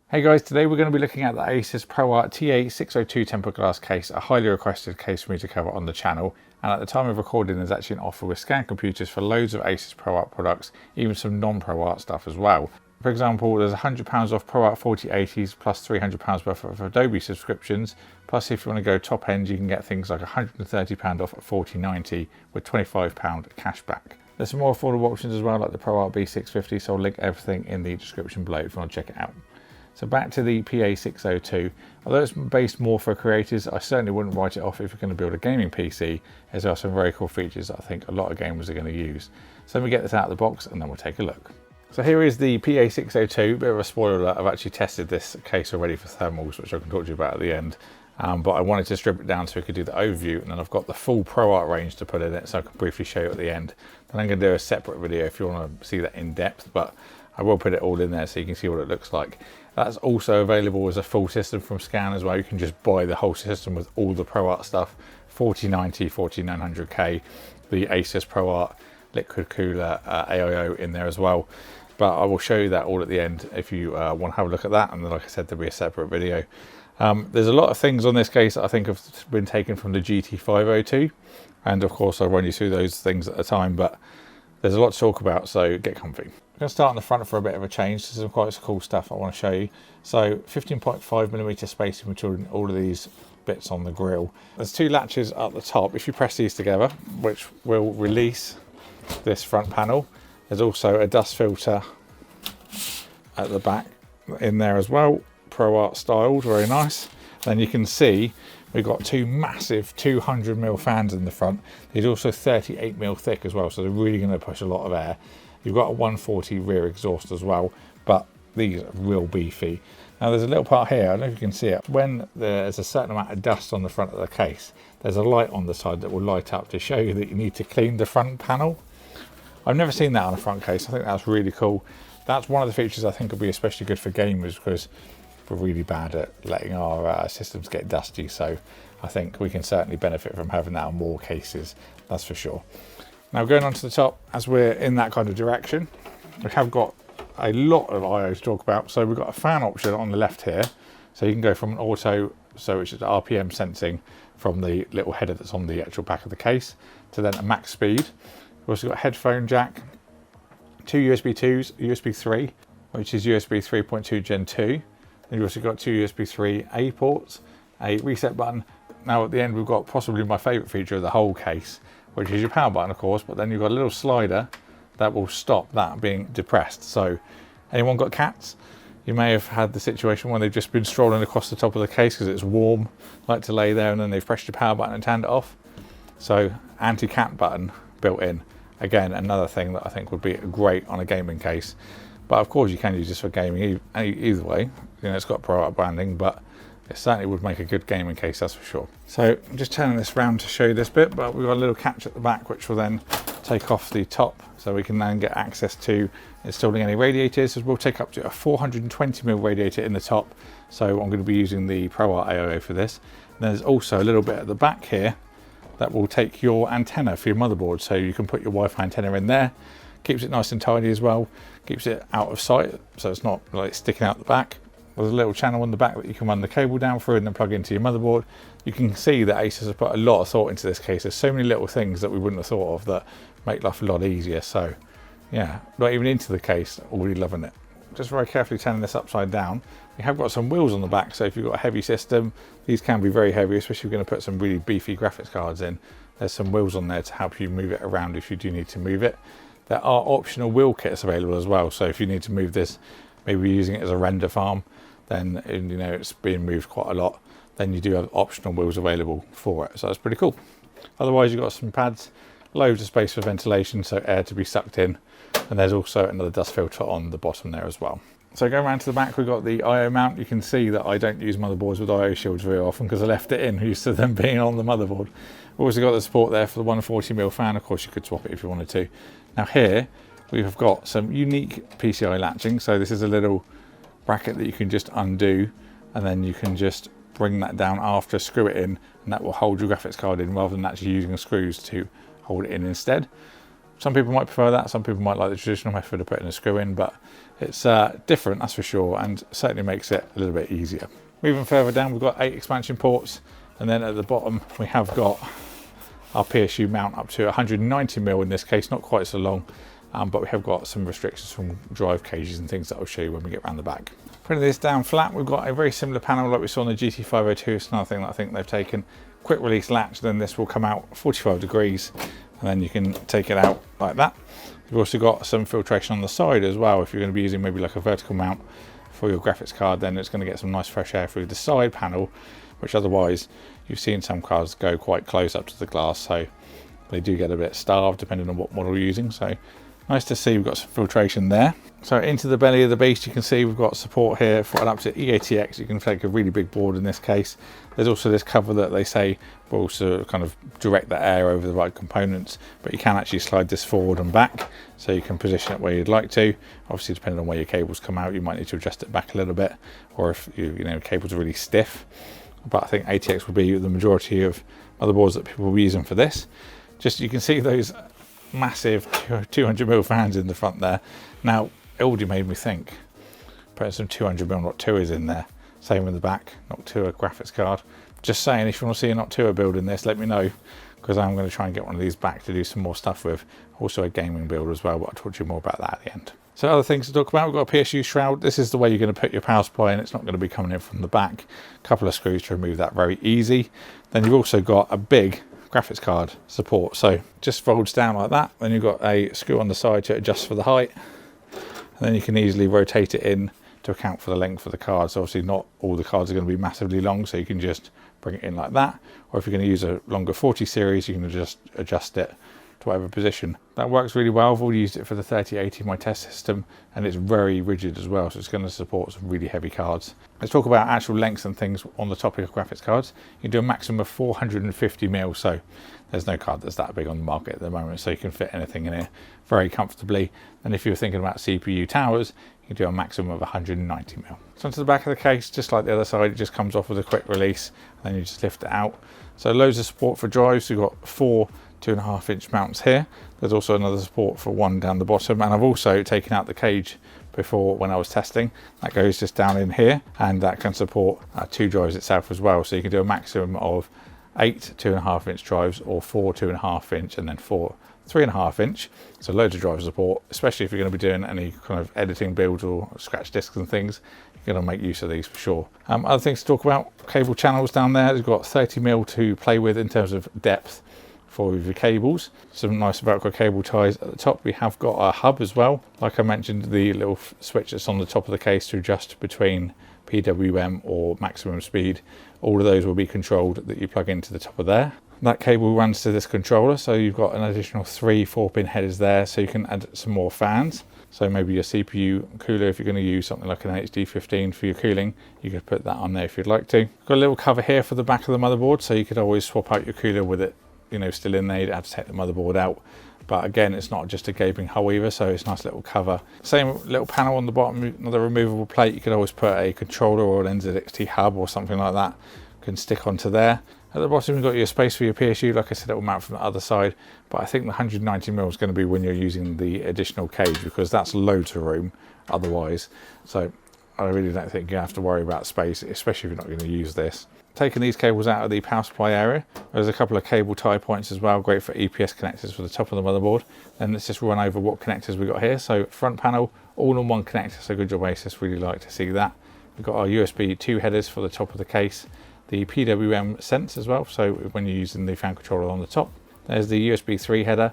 Hey guys, today we're going to be looking at the ASUS ProArt PA602 tempered glass case, a highly requested case for me to cover on the channel. And at the time of recording, there's actually an offer with scan computers for loads of ASUS ProArt products, even some non-ProArt stuff as well. For example, there's £100 off ProArt 4080s plus £300 worth of Adobe subscriptions. Plus, if you want to go top end, you can get things like £130 off at 4090 with £25 cash back. There's some more affordable options as well, like the ProArt B650, so I'll link everything in the description below if you want to check it out. So back to the PA602. Although it's based more for creators, I certainly wouldn't write it off if you're going to build a gaming PC, as there are some very cool features that I think a lot of gamers are going to use. So let me get this out of the box and then we'll take a look. So here is the PA602. Bit of a spoiler alert, I've actually tested this case already for thermals, which I can talk to you about at the end. But I wanted to strip it down so we could do the overview, and then I've got the full ProArt range to put in it, so I can briefly show you at the end. Then I'm going to do a separate video if you want to see that in depth, but I will put it all in there so you can see what it looks like. That's also available as a full system from Scan as well. You can just buy the whole system with all the ProArt stuff, 4090, 4900K, the ASUS ProArt liquid cooler AIO in there as well. But I will show you that all at the end if you want to have a look at that. And then, like I said, there'll be a separate video. There's a lot of things on this case that I think have been taken from the GT502. And of course, I'll run you through those things at a time, but there's a lot to talk about, so get comfy. I'm going to start on the front for a bit of a change. There's some quite cool stuff I want to show you. So 15.5mm spacing between all of these bits on the grille. There's two latches at the top. If you press these together, which will release this front panel, there's also a dust filter at the back in there as well. ProArt styled, very nice. Then you can see we've got two massive 200mm fans in the front. These are also 38mm thick as well, so they're really going to push a lot of air. You've got a 140 rear exhaust as well, but these are real beefy. Now there's a little part here, I don't know if you can see it. When there's a certain amount of dust on the front of the case, there's a light on the side that will light up to show you that you need to clean the front panel. I've never seen that on a front case. I think that's really cool. That's one of the features I think will be especially good for gamers, because we're really bad at letting our systems get dusty. So I think we can certainly benefit from having that on more cases, that's for sure. Now going on to the top, as we're in that kind of direction, we have got a lot of I/O to talk about. So we've got a fan option on the left here. So you can go from an auto, so which is RPM sensing from the little header that's on the actual back of the case, to then a max speed. We've also got a headphone jack, two USB 2s, USB 3, which is USB 3.2 Gen 2. And you've also got two USB 3A ports, a reset button. Now at the end we've got possibly my favourite feature of the whole case, which is your power button of course, but then you've got a little slider that will stop that being depressed. So anyone got cats? You may have had the situation when they've just been strolling across the top of the case because it's warm, like to lay there, and then they've pressed your power button and turned it off. So anti-cat button built in. Again, another thing that I think would be great on a gaming case. But of course you can use this for gaming either way. You know, it's got ProArt branding, but it certainly would make a good gaming case, that's for sure. So I'm just turning this around to show you this bit, but we've got a little catch at the back which will then take off the top, so we can then get access to installing any radiators. So we'll take up to a 420mm radiator in the top, so I'm going to be using the ProArt AIO for this. And there's also a little bit at the back here that will take your antenna for your motherboard, so you can put your Wi-Fi antenna in there. Keeps it nice and tidy as well, keeps it out of sight so it's not like sticking out the back. There's a little channel on the back that you can run the cable down through and then plug into your motherboard. You can see that ASUS has put a lot of thought into this case. There's so many little things that we wouldn't have thought of that make life a lot easier. So yeah, not even into the case, already loving it. Just very carefully turning this upside down. We have got some wheels on the back, so if you've got a heavy system, these can be very heavy, especially if you're going to put some really beefy graphics cards in. There's some wheels on there to help you move it around if you do need to move it. There are optional wheel kits available as well, so if you need to move this, maybe using it as a render farm, then you know it's being moved quite a lot, then you do have optional wheels available for it, so that's pretty cool. Otherwise you've got some pads, loads of space for ventilation, so air to be sucked in, and there's also another dust filter on the bottom there as well. So going around to the back, we've got the I/O mount. You can see that I don't use motherboards with I/O shields very often because I left it in, used to them being on the motherboard. We've also got the support there for the 140mm fan. Of course you could swap it if you wanted to. Now here we've got some unique PCI latching, so this is a little bracket that you can just undo, and then you can just bring that down after, screw it in, and that will hold your graphics card in rather than actually using screws to hold it in instead. Some people might prefer that, some people might like the traditional method of putting a screw in, but it's different, that's for sure, and certainly makes it a little bit easier. Moving further down, we've got 8 expansion ports, and then at the bottom we have got our PSU mount up to 190mm in this case, not quite so long, but we have got some restrictions from drive cages and things that I'll show you when we get around the back. Putting this down flat, we've got a very similar panel like we saw on the GT502. It's another thing that I think they've taken. Quick release latch, then this will come out 45 degrees, and then you can take it out like that. You've also got some filtration on the side as well. If you're going to be using maybe like a vertical mount for your graphics card, then it's going to get some nice fresh air through the side panel, which otherwise you've seen some cars go quite close up to the glass, so they do get a bit starved depending on what model you're using. So nice to see we've got some filtration there. So into the belly of the beast, you can see we've got support here for an up to EATX. You can take a really big board in this case. There's also this cover that they say will also kind of direct the air over the right components, but you can actually slide this forward and back, so you can position it where you'd like to. Obviously, depending on where your cables come out, you might need to adjust it back a little bit, or if you know cables are really stiff. But I think ATX would be the majority of motherboards that people will be using for this. Just you can see those massive 200mm fans in the front there. Now it already made me think, putting some 200mm Noctuas in there. Same in the back, Noctua graphics card. Just saying, if you want to see a Noctua build in this, let me know, because I'm going to try and get one of these back to do some more stuff with. Also a gaming build as well, but I'll talk to you more about that at the end. So other things to talk about, we've got a PSU shroud. This is the way you're going to put your power supply in. It's not going to be coming in from the back. A couple of screws to remove that, very easy. Then you've also got a big graphics card support, so just folds down like that. Then you've got a screw on the side to adjust for the height, and then you can easily rotate it in to account for the length of the card. So obviously not all the cards are going to be massively long, so you can just bring it in like that, or if you're going to use a longer 40 series, you can just adjust it to whatever position. That works really well. I've already used it for the 3080, my test system, and it's very rigid as well, so it's going to support some really heavy cards. Let's talk about actual lengths and things on the topic of graphics cards. You can do a maximum of 450mm, so there's no card that's that big on the market at the moment, so you can fit anything in here very comfortably. And if you're thinking about CPU towers, you can do a maximum of 190mm. So onto the back of the case, just like the other side, it just comes off with a quick release, and then you just lift it out. So loads of support for drives. You've got 4 2.5-inch mounts here. There's also another support for one down the bottom, and I've also taken out the cage before when I was testing. That goes just down in here, and that can support 2 drives itself as well. So you can do a maximum of 8 2.5-inch drives, or 4 2.5-inch, and then 4 3.5-inch. So loads of drive support, especially if you're going to be doing any kind of editing builds or scratch discs and things. You're going to make use of these for sure. Other things to talk about, cable channels down there. You've got 30mm to play with in terms of depth for your cables. Some nice Velcro cable ties at the top. We have got a hub as well. Like I mentioned, the little switch that's on the top of the case to adjust between PWM or maximum speed. All of those will be controlled that you plug into the top of there. That cable runs to this controller, so you've got an additional 3 4-pin headers there, so you can add some more fans. So maybe your CPU cooler, if you're going to use something like an HD15 for your cooling, you could put that on there if you'd like to. Got a little cover here for the back of the motherboard, so you could always swap out your cooler with it, you know, still in there. You'd have to take the motherboard out, but again, it's not just a gaping hole either, so it's a nice little cover. Same little panel on the bottom, another removable plate. You could always put a controller or an NZXT hub or something like that, can stick onto there. At the bottom, you've got your space for your PSU. Like I said, it will mount from the other side, but I think the 190mm is going to be when you're using the additional cage, because that's loads of room otherwise. So I really don't think you have to worry about space, especially if you're not going to use this. Taking these cables out of the power supply area, there's a couple of cable tie points as well, great for EPS connectors for the top of the motherboard. And let's just run over what connectors we've got here. So front panel, all in one connector, so good job ASUS, really like to see that. We've got our USB 2 headers for the top of the case, the PWM sense as well, so when you're using the fan controller on the top. There's the USB 3 header,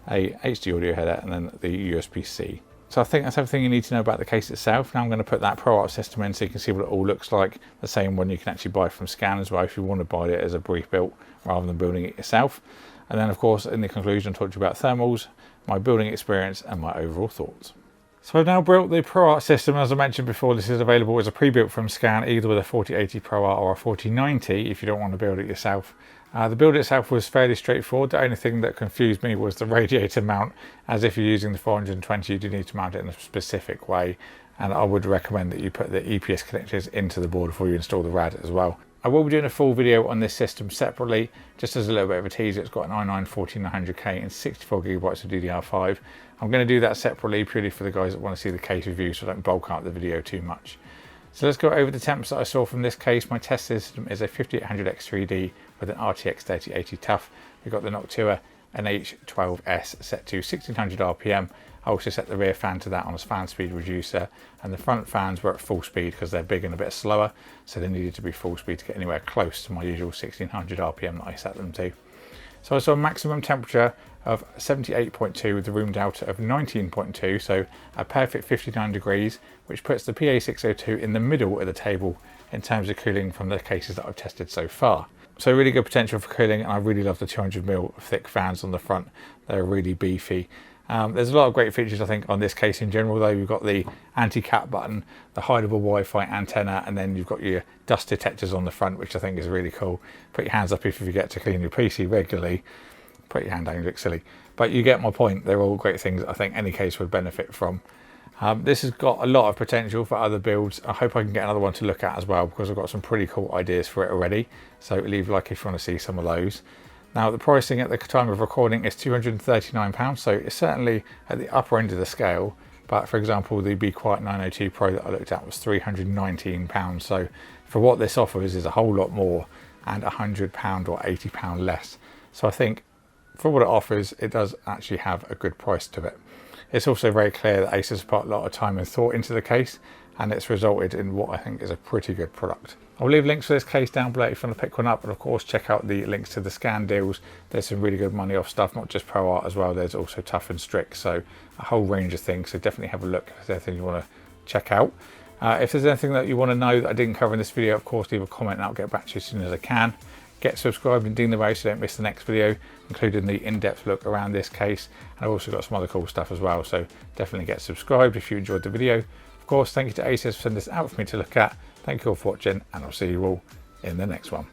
a HD audio header, and then the USB-C. So I think that's everything you need to know about the case itself. Now I'm going to put that ProArt system in so you can see what it all looks like. The same one you can actually buy from Scan as well if you want to buy it as a brief built rather than building it yourself. And then of course in the conclusion I talked about thermals, my building experience and my overall thoughts. So I've now built the ProArt system. As I mentioned before, this is available as a pre-built from Scan, either with a 4080 ProArt or a 4090 if you don't want to build it yourself. The build itself was fairly straightforward. The only thing that confused me was the radiator mount, as if you're using the 420 you do need to mount it in a specific way, and I would recommend that you put the EPS connectors into the board before you install the rad as well. I will be doing a full video on this system separately, just as a little bit of a teaser. It's got an i9-14900K and 64GB of DDR5. I'm going to do that separately purely for the guys that want to see the case review, so I don't bulk out the video too much. So let's go over the temps that I saw from this case. My test system is a 5800X3D with an RTX 3080 TUF. We've got the Noctua NH12S set to 1600 RPM. I also set the rear fan to that on a fan speed reducer, and the front fans were at full speed because they're big and a bit slower, so they needed to be full speed to get anywhere close to my usual 1600 RPM that I set them to. So I saw a maximum temperature of 78.2 with the room delta of 19.2, so a perfect 59 degrees, which puts the PA602 in the middle of the table in terms of cooling from the cases that I've tested so far. So really good potential for cooling, and I really love the 200mm thick fans on the front. They're really beefy. There's a lot of great features I think on this case in general though. You've got the anti-cap button, the hideable Wi-Fi antenna, and then you've got your dust detectors on the front, which I think is really cool. Put your hands up if you forget to clean your PC regularly. Put your hand down, you look silly. But you get my point, they're all great things I think any case would benefit from. This has got a lot of potential for other builds. I hope I can get another one to look at as well, because I've got some pretty cool ideas for it already. So leave a like if you want to see some of those. Now the pricing at the time of recording is £239, so it's certainly at the upper end of the scale. But for example, the Be Quiet 902 Pro that I looked at was £319. So for what this offers is a whole lot more, and £100 or £80 less. So I think for what it offers, it does actually have a good price to it. It's also very clear that ASUS put a lot of time and thought into the case, and it's resulted in what I think is a pretty good product. I'll leave links for this case down below if you want to pick one up, and of course check out the links to the scan deals. There's some really good money off stuff, not just ProArt as well. There's also Tough and Strict, so a whole range of things. So definitely have a look if there's anything you want to check out. If there's anything that you want to know that I didn't cover in this video, of course leave a comment and I'll get back to you as soon as I can. Get subscribed and ding the bell so you don't miss the next video, including the in-depth look around this case. And I've also got some other cool stuff as well, so definitely get subscribed if you enjoyed the video. Of course, thank you to ASUS for sending this out for me to look at. Thank you all for watching, and I'll see you all in the next one.